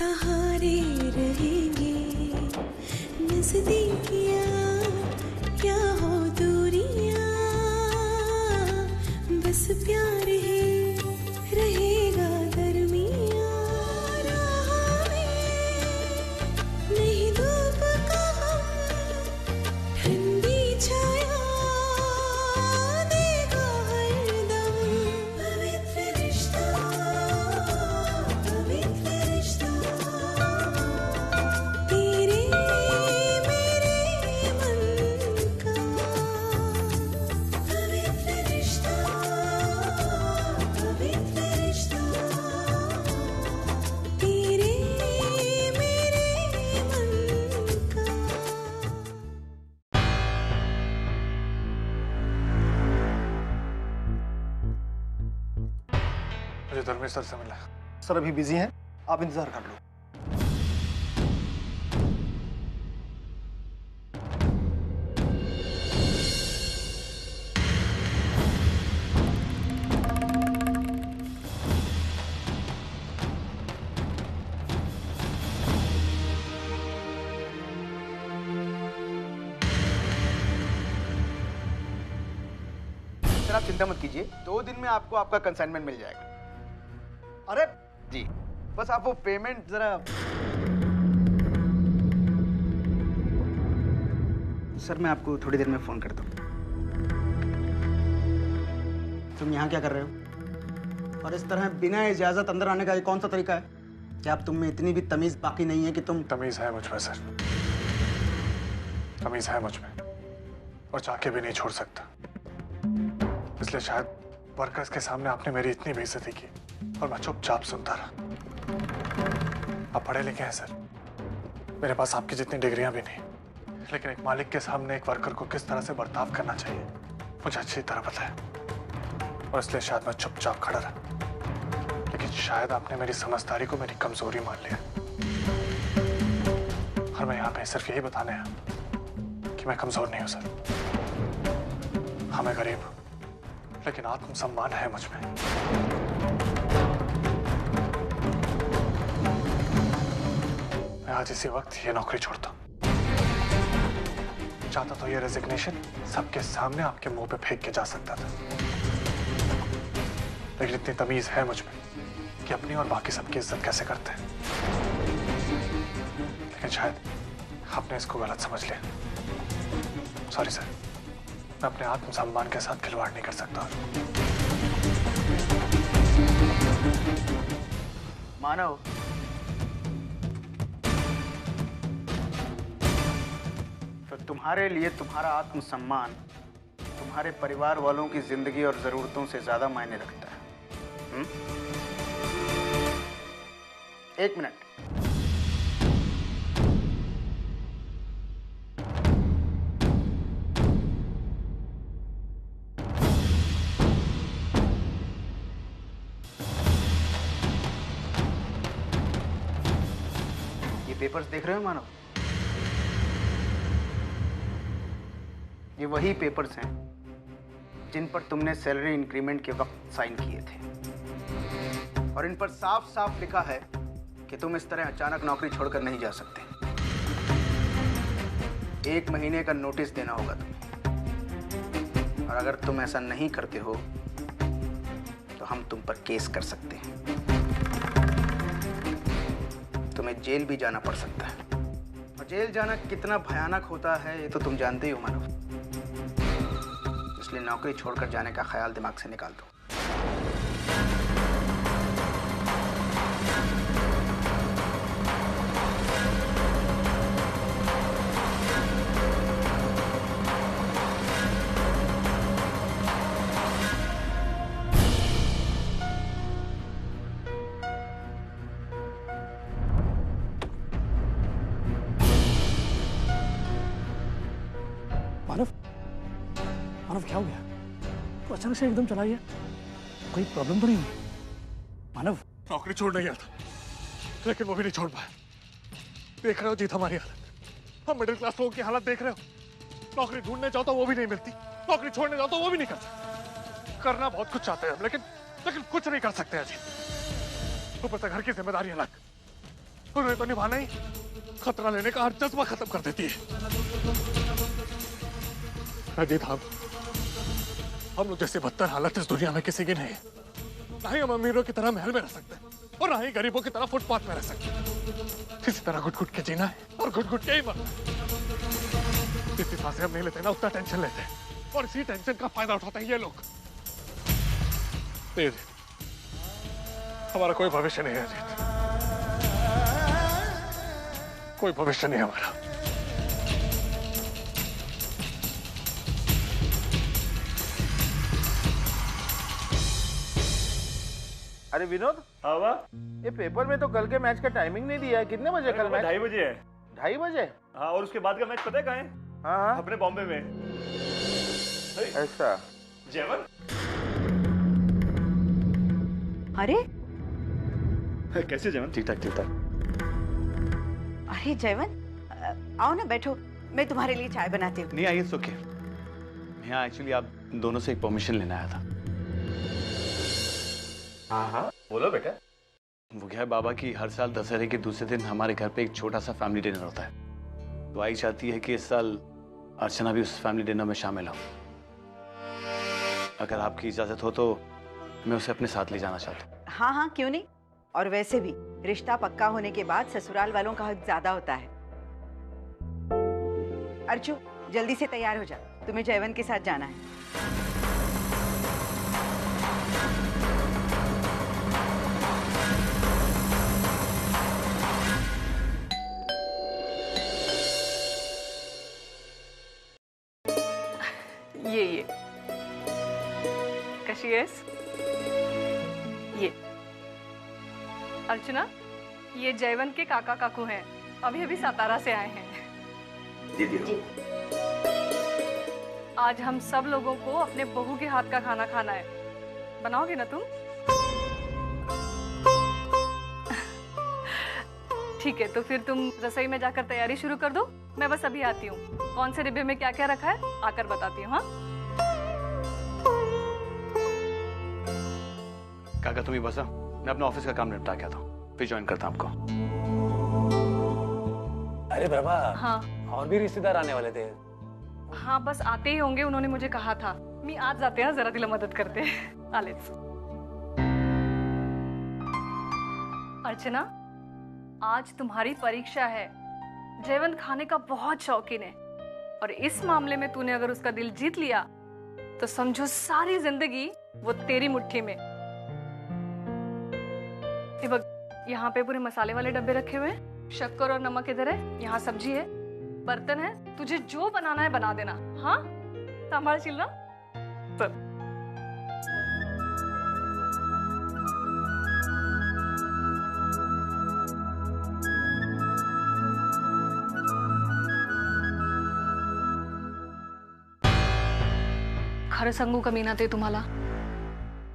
सहारे रहेंगे, नजदीकियाँ क्या हो दूरियाँ, बस प्यार ही रहेगा दरमियाँ। राह में नहीं धूप का हम, ठंडी छाया देगा हरदम। पवित्र रिश्ता, पवित्र रिश्ता, तेरे मेरे मन का। पवित्र रिश्ता, पवित्र रिश्ता, तेरे मेरे मन का। मुझे धर्मेश सर से मिलना है। सर अभी बिजी हैं, आप इंतजार कर लो। सर आप चिंता मत कीजिए, 2 दिन में आपको आपका कंसाइनमेंट मिल जाएगा। अरे जी, बस आप वो पेमेंट जरा। सर मैं आपको थोड़ी देर में फोन करता हूँ। तुम यहाँ क्या कर रहे हो? और इस तरह बिना इजाजत अंदर आने का ये कौन सा तरीका है? क्या आप तुम में इतनी भी तमीज बाकी नहीं है कि तुम? तमीज है मुझ में सर, तमीज है मुझ में, और चाह भी नहीं छोड़ सकता। इसलिए शायद वर्कर्स के सामने आपने मेरी इतनी बेइज्जती की और मैं चुपचाप सुनता रहा। आप पढ़े लिखे हैं सर, मेरे पास आपकी जितनी डिग्रियां भी नहीं, लेकिन एक मालिक के सामने एक वर्कर को किस तरह से बर्ताव करना चाहिए मुझे अच्छी तरह पता है, और इसलिए शायद मैं चुपचाप खड़ा रहा। लेकिन शायद आपने मेरी समझदारी को मेरी कमजोरी मान लिया, और मैं यहाँ पे सिर्फ यही बताने आया कि मैं कमजोर नहीं हूँ सर। हाँ मैं गरीब हूँ, लेकिन आत्मसम्मान है मुझ में। मैं आज इसी वक्त ये नौकरी छोड़ता हूँ। चाहता तो ये रेजिग्नेशन सबके सामने आपके मुंह पे फेंक के जा सकता था, लेकिन इतनी तमीज है मुझ में कि अपनी और बाकी सबकी इज्जत कैसे करते हैं। लेकिन शायद आपने इसको गलत समझ लिया। सॉरी सर, मैं अपने आत्मसम्मान के साथ खिलवाड़ नहीं कर सकता। मानव, तो तुम्हारे लिए तुम्हारा आत्मसम्मान तुम्हारे परिवार वालों की जिंदगी और जरूरतों से ज्यादा मायने रखता है। 1 मिनट। पेपर्स देख रहे हो मानव? ये वही पेपर्स हैं जिन पर तुमने सैलरी इंक्रीमेंट के वक्त साइन किए थे, और इन पर साफ साफ लिखा है कि तुम इस तरह अचानक नौकरी छोड़कर नहीं जा सकते। 1 महीने का नोटिस देना होगा तुम्हें, और अगर तुम ऐसा नहीं करते हो तो हम तुम पर केस कर सकते हैं। तुम्हें जेल भी जाना पड़ सकता है, और जेल जाना कितना भयानक होता है ये तो तुम जानते ही हो मानव। इसलिए नौकरी छोड़कर जाने का ख्याल दिमाग से निकाल दो। मानव क्या हो गया? तो अचानक से एकदम चला गया, कोई प्रॉब्लम तो नहीं हुई? मानव नौकरी छोड़ने गया था, लेकिन वो भी नहीं छोड़ पाया। देख रहे हो जीत हमारी हालत, हम मिडिल क्लास लोगों की हालत देख रहे हो। नौकरी ढूंढने जाओ तो वो भी नहीं मिलती, नौकरी छोड़ने जाओ तो वो भी नहीं कर सकते। करना बहुत कुछ चाहते हैं हम, लेकिन कुछ नहीं कर सकते अजी। ऊपर से घर की जिम्मेदारी अलग, उन्हें तो निभाना ही खतरा लेने का हर जज्बा खत्म कर देती है। अजीत, हम लोग जैसे बदतर हालत इस दुनिया में किसी की नहीं है। ना ही हम अमीरों की तरह महल में रह सकते हैं और ना ही गरीबों की तरह फुटपाथ में रह सकते हैं। इसी तरह घुट घुट के जीना है और घुट घुट के ही मरना है। जितनी सांसें हम नहीं लेते ना, उतना टेंशन लेते हैं और इसी टेंशन का फायदा उठाते हैं ये लोग। तेज, हमारा कोई भविष्य नहीं है अजीत, कोई भविष्य नहीं हमारा। अरे विनोद, हाँ वाह, ये पेपर में तो कल के मैच का टाइमिंग नहीं दिया है। कितने बजे कल मैच? 2:30 बजे है। 2:30 बजे? हाँ, और उसके बाद का मैच पता है कहाँ है? हाँ हाँ, अपने बॉम्बे में। ऐसा? जयवन, अरे कैसे जयवन? ठीक ठाक ठीक ठाक। अरे जयवन, आओ ना, बैठो, मैं तुम्हारे लिए चाय बनाती हूँ। नहीं, आइए, ओके। मैं यहाँ एक्चुअली आप दोनों से एक परमिशन लेने आया था। हाँ हाँ, बोलो बेटा। वो क्या है बाबा की हर साल दशहरे के दूसरे दिन हमारे घर पे एक छोटा सा फैमिली डिनर होता है। तो आई चाहती है कि इस साल अर्चना भी उस फैमिली डिनर में शामिल हो। अगर आपकी इजाजत हो तो मैं उसे अपने साथ ले जाना चाहता हूँ। हाँ हाँ, क्यों नहीं। और वैसे भी रिश्ता पक्का होने के बाद ससुराल वालों का हक ज्यादा होता है। अर्चू, जल्दी से तैयार हो जा, तुम्हें जयवन के साथ जाना है। ये कशी आहेस? ये अर्चना, ये जयवन के काका काकू हैं, अभी अभी सातारा से आए हैं। जी। आज हम सब लोगों को अपने बहू के हाथ का खाना खाना है। बनाओगे ना तुम? ठीक है, तो फिर तुम रसोई में जाकर तैयारी शुरू कर दो, मैं बस अभी आती हूँ। कौन से डिब्बे में क्या क्या रखा है आकर बताती हूँ। हाँ काका तुम ही बसा, मैं अपना ऑफिस का काम निपटा के आता हूँ, फिर ज्वाइन करता हूँ आपको। अरे प्रभा, हाँ और भी रिश्तेदार आने वाले थे। हाँ, बस आते ही होंगे, उन्होंने मुझे कहा था। मी आज जाते हैं, जरा तिला मदत करते हैं। आलेच। अर्चना, आज तुम्हारी परीक्षा है। जयवन खाने का बहुत शौकीन है और इस मामले में तूने अगर उसका दिल जीत लिया तो समझो सारी जिंदगी वो तेरी मुट्ठी में। यहाँ पे पूरे मसाले वाले डब्बे रखे हुए हैं, शक्कर और नमक इधर है, यहाँ सब्जी है, बर्तन है, तुझे जो बनाना है बना देना। हाँ, संभाल चिलना। चल। खरं सांगू का मीना, ते तुम्हाला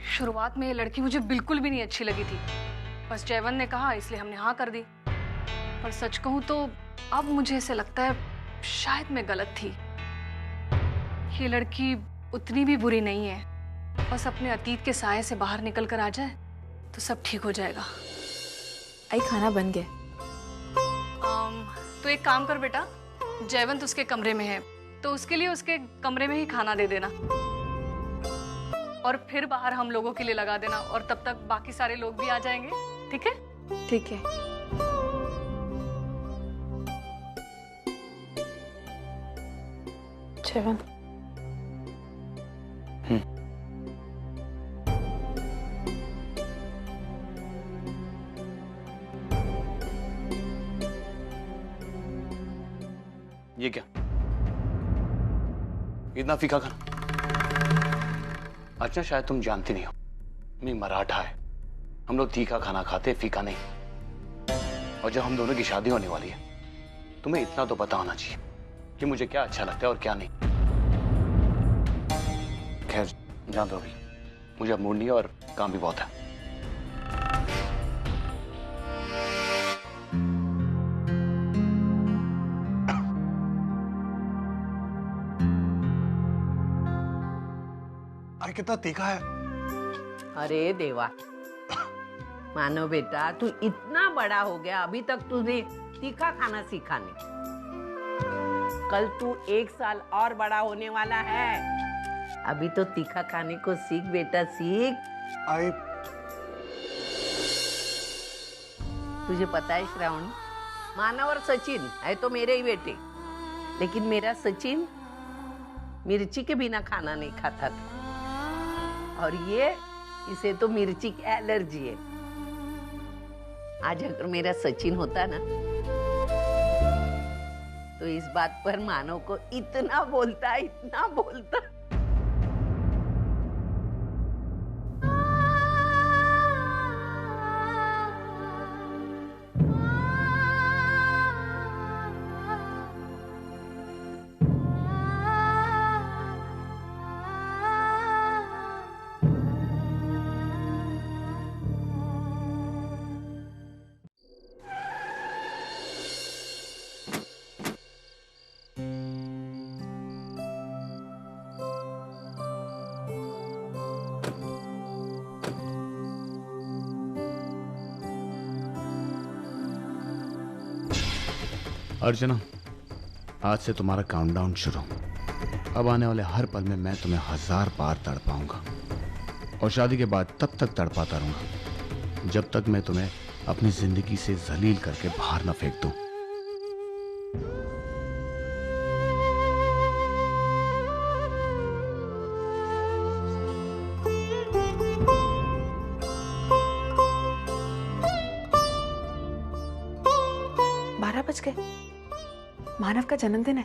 शुरुआत में ये लड़की मुझे बिल्कुल भी नहीं अच्छी लगी थी। बस जयवन ने कहा इसलिए हमने हाँ कर दी। और सच कहूं तो अब मुझे ऐसे लगता है शायद मैं गलत थी। ये लड़की उतनी भी बुरी नहीं है, बस अपने अतीत के साये से बाहर निकल कर आ जाए तो सब ठीक हो जाएगा। आई, खाना बन गया। तो एक काम कर बेटा, जयवंत उसके कमरे में है तो उसके लिए उसके कमरे में ही खाना दे देना और फिर बाहर हम लोगों के लिए लगा देना, और तब तक बाकी सारे लोग भी आ जाएंगे। ठीक है? ठीक है। जयवंत, ये क्या, इतना फीका खाना? अच्छा, शायद तुम जानती नहीं हो, मैं मराठा है, हम लोग तीखा खाना खाते, फीका नहीं। और जब हम दोनों की शादी होने वाली है तुम्हें इतना तो पता होना चाहिए कि मुझे क्या अच्छा लगता है और क्या नहीं। खैर, जान दो अभी, मुझे अब मूड नहीं है और काम भी बहुत है। अरे कितना तीखा है। अरे देवा, मानो बेटा, तू इतना बड़ा हो गया, अभी तक तूने तीखा खाना सीखा नहीं। कल तू 1 साल और बड़ा होने वाला है। अभी तो तीखा खाने को सीख बेटा, सीख। तुझे पता है श्रावणी, मानव और सचिन है तो मेरे ही बेटे, लेकिन मेरा सचिन मिर्ची के बिना खाना नहीं खाता था, और इसे तो मिर्ची की एलर्जी है। आज अगर मेरा सचिन होता ना, तो इस बात पर मानव को इतना बोलता। अर्चना, आज से तुम्हारा काउंटडाउन शुरू। अब आने वाले हर पल में मैं तुम्हें 1000 बार तड़पाऊंगा, और शादी के बाद तब तक तड़पाता रहूंगा जब तक मैं तुम्हें अपनी जिंदगी से जलील करके बाहर न फेंक दूं। मानव का जन्मदिन है।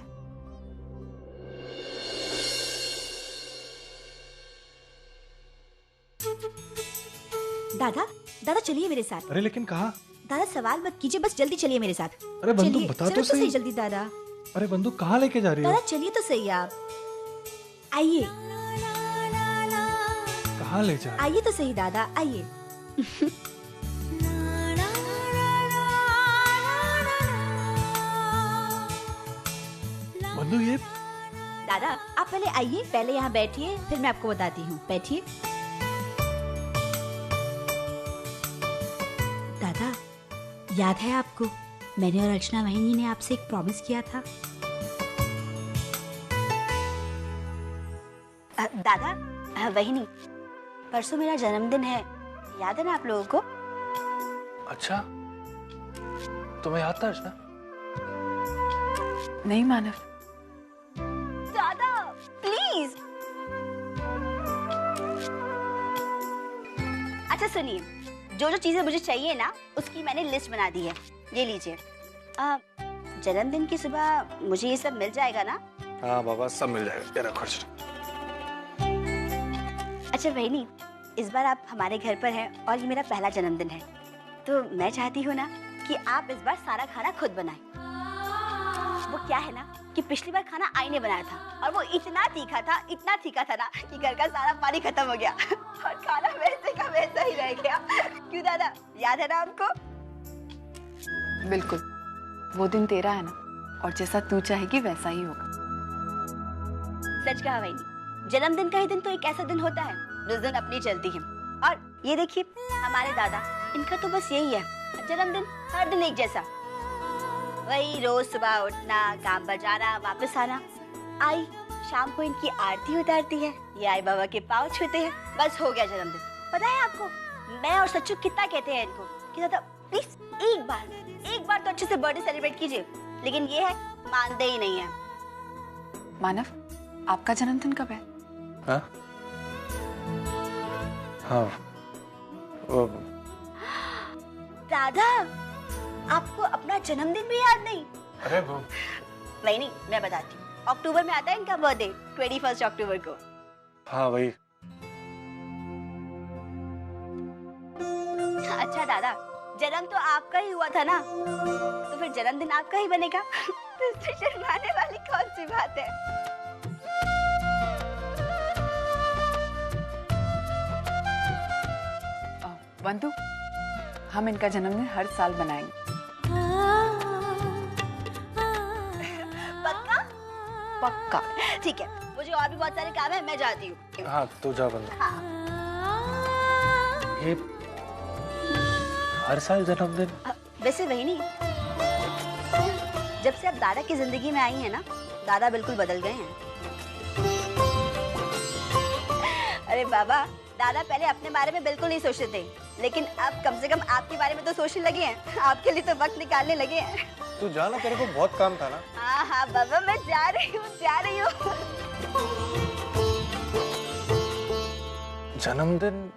दादा, दादा चलिए मेरे साथ। अरे लेकिन कहाँ? दादा सवाल मत कीजिए, बस जल्दी चलिए मेरे साथ। अरे बंदूक बता तो सही। जल्दी दादा। अरे बंदूक कहाँ लेके जा रही हो? दादा चलिए तो सही आप। आइए। कहाँ ले जा? आइए तो सही दादा, आइए। बंदूक ये? दादा आप पहले आइए, पहले यहाँ बैठिए, फिर मैं आपको बताती हूँ। बैठिए। दादा याद है आपको, मैंने और अर्चना वहिनी ने आपसे एक प्रॉमिस किया था। दादा वहिनी, परसों मेरा जन्मदिन है, याद है ना आप लोगों को? अच्छा, तुम्हें याद था अर्चना? नहीं मानव। दादा प्लीज। अच्छा सुनिए, जो जो चीजें मुझे चाहिए ना, उसकी मैंने लिस्ट बना दी है, ये लीजिए। जन्मदिन की सुबह मुझे ये सब मिल जाएगा ना? हाँ बाबा, सब मिल जाएगा, तेरा खर्च। अच्छा बहनी, इस बार आप हमारे घर पर हैं और ये मेरा पहला जन्मदिन है, तो मैं चाहती हूँ ना कि आप इस बार सारा खाना खुद बनाएं। वो क्या है ना कि पिछली बार खाना आई ने बनाया था, और वो इतना तीखा था ना कि घर का सारा पानी खत्म हो गया और खाना वैसे का वैसा ही रह गया। क्यों दादा, याद है ना आपको? बिल्कुल, वो दिन तेरा है ना, और जैसा तू चाहेगी वैसा ही होगा। सच कहा बहनी, जन्मदिन का ही दिन तो एक ऐसा दिन होता है जिस दिन अपनी चलती है। और ये देखिए हमारे दादा, इनका तो बस यही है, जन्मदिन हर दिन एक जैसा, वही रोज सुबह उठना, काम पर जाना, वापस आना। आई शाम को इनकी आरती उतारती है, ये आई बाबा के पाँव छूते हैं, बस हो गया जन्मदिन। पता है आपको, मैं और सच्चू कितना कहते हैं इनको कि दादा प्लीज एक बार तो अच्छे से बर्थडे सेलिब्रेट कीजिए, लेकिन ये है मानते ही नहीं है। मानव, आपका जन्मदिन कब है? हाँ? हाँ, दादा आपको अपना जन्मदिन भी याद नहीं? अरे वो नहीं, मैं बताती हूँ, अक्टूबर में आता है इनका बर्थडे, 21 अक्टूबर को। हाँ वही। अच्छा दादा, जन्म तो आपका ही हुआ था ना, तो फिर जन्मदिन आपका ही बनेगा। तो इसमें शर्माने वाली कौन सी बात है? बंधु, हम इनका जन्मदिन हर साल बनाएंगे। पक्का? पक्का। ठीक है, मुझे और भी बहुत सारे काम है, मैं जाती हूँ। हाँ तू जा बंदूक। हाँ। ये हर साल जन्मदिन? वैसे वही नहीं, जब से आप दादा की जिंदगी में आई हैं ना, दादा बिल्कुल बदल गए हैं। अरे बाबा, दादा पहले अपने बारे में बिल्कुल नहीं सोचते थे, लेकिन अब कम से कम आपके बारे में तो सोचने लगे हैं। आपके लिए तो वक्त निकालने लगे हैं। तू जाना, तेरे को बहुत काम था ना। हाँ हाँ बाबा, मैं जा रही हूँ। जन्मदिन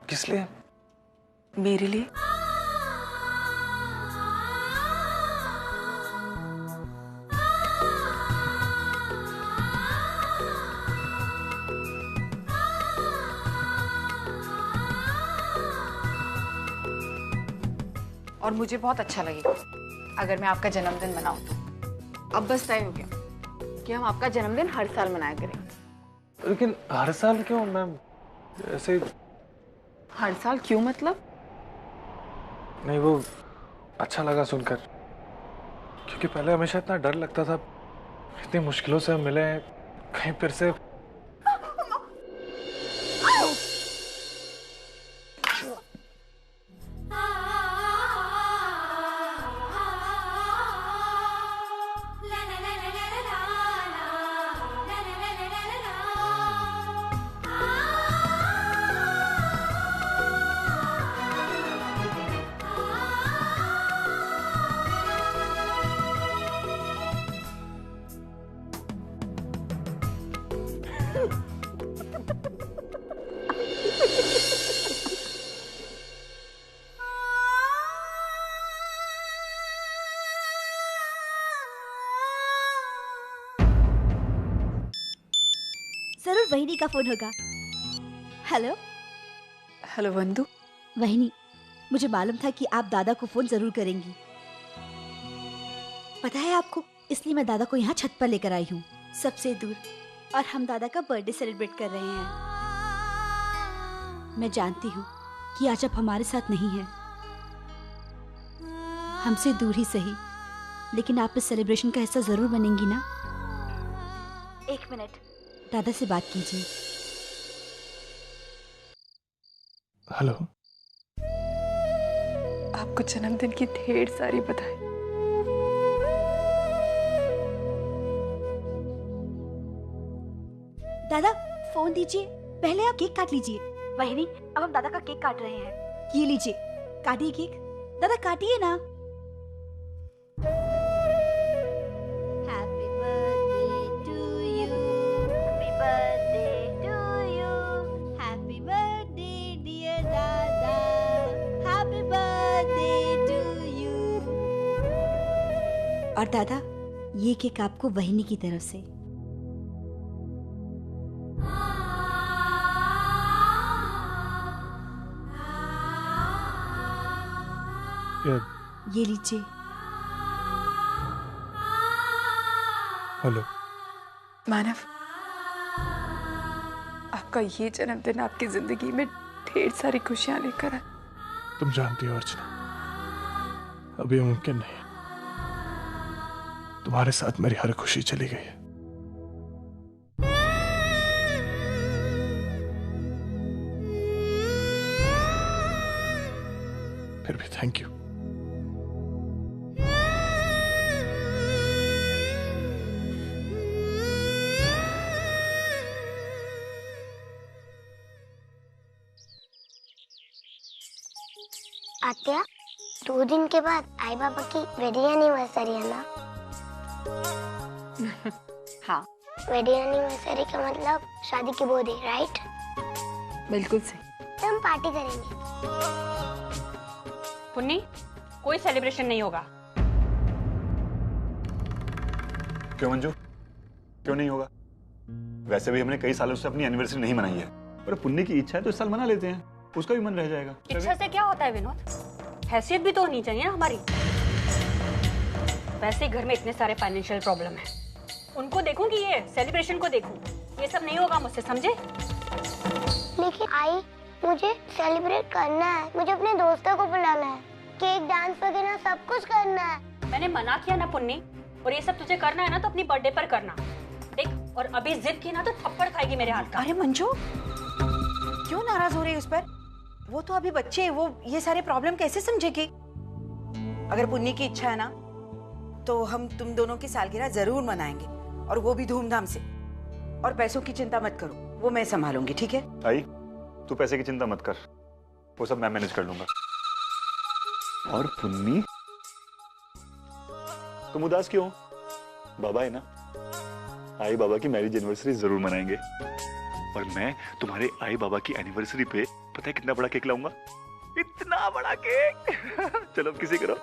किस लिए? मेरे लिए। और मुझे बहुत अच्छा लगेगा अगर मैं आपका जन्मदिन मनाऊं तो। अब बस तय हो गया कि हम आपका जन्मदिन हर साल मनाया करेंगे। लेकिन हर साल क्यों मैम? ऐसे हर साल क्यों मतलब? नहीं, वो अच्छा लगा सुनकर, क्योंकि पहले हमेशा इतना डर लगता था, इतनी मुश्किलों से हम मिले हैं, कहीं फिर से जरूर वहिनी का फोन होगा। हेलो हेलो वंदु। वहिनी, मुझे मालूम था कि आप दादा को फोन जरूर करेंगी। पता है आपको, इसलिए मैं दादा को यहाँ छत पर लेकर आई हूँ, सबसे दूर, और हम दादा का बर्थडे सेलिब्रेट कर रहे हैं। मैं जानती हूँ कि आज आप हमारे साथ नहीं हैं, हमसे दूर ही सही, लेकिन आप इस सेलिब्रेशन का हिस्सा जरूर बनेंगी ना? एक मिनट, दादा से बात कीजिए। हेलो। आपको जन्मदिन की ढेर सारी बधाई। दादा फोन दीजिए, पहले आप केक काट लीजिए। वहिनी, अब हम दादा का केक काट रहे हैं। ये लीजिए, काटिए केक। दादा काटिए ना। Happy birthday to you, happy birthday to you, happy birthday dear दादा, हैप्पी बर्थडे टू यू। और दादा, ये केक आपको वहिनी की तरफ से। ये लीजिए। हेलो मानव, आपका ये जन्मदिन आपकी जिंदगी में ढेर सारी खुशियां लेकर आए। तुम जानती हो अर्चना, अभी मुमकिन नहीं है। तुम्हारे साथ मेरी हर खुशी चली गई है। फिर भी थैंक यू। आत्या, 2 दिन के बाद आई बाबा की वेडिंग एनिवर्सरी है ना? हाँ। वेडिंग एनिवर्सरी का मतलब शादी की बोधी, राइट? बिल्कुल सही। तो हम पार्टी करेंगे। पुन्नी, कोई सेलिब्रेशन नहीं होगा। क्यों मंजू, क्यों नहीं होगा? वैसे भी हमने कई सालों से अपनी एनिवर्सरी नहीं मनाई है, पर पुन्नी की इच्छा है तो इस साल मना लेते हैं, उसका भी मन रह जाएगा। इच्छा से क्या होता है विनोद? हैसियत भी तो होनी चाहिए ना हमारी। वैसे घर में इतने सारे फाइनेंशियल प्रॉब्लम है, उनको देखूं कि ये सेलिब्रेशन को देखूं? ये सब नहीं होगा मुझसे, समझे? लेकिन आई, मुझे सेलिब्रेट करना है, मुझे अपने दोस्तों को बुलाना है, केक, डांस वगैरह सब कुछ करना है। मैंने मना किया ना पुन्नी, और ये सब तुझे करना है ना तो अपनी बर्थडे पर करना। देख, और अभी जिद की ना तो थप्पड़ खाएगी मेरे हाथ का। अरे मंजू, क्यों नाराज हो रही है उस पर? वो तो अभी बच्चे हैं, वो ये सारे प्रॉब्लम कैसे समझेगी? अगर पुन्नी की इच्छा है ना तो हम तुम दोनों की सालगिरह जरूर मनाएंगे, और वो भी धूमधाम से। और पैसों की चिंता मत करो, वो मैं संभालूंगी, ठीक है? आई, तू पैसे की चिंता मत कर, वो सब मैं मैनेज कर लूंगा। और पुन्नी, तुम उदास क्यों? बाबा है ना, आई बाबा की मैरिज एनिवर्सरी जरूर मनाएंगे। और मैं तुम्हारे आई बाबा की एनिवर्सरी पे पता है कितना बड़ा केक लाऊंगा? इतना बड़ा केक। चलो अब किसी करो।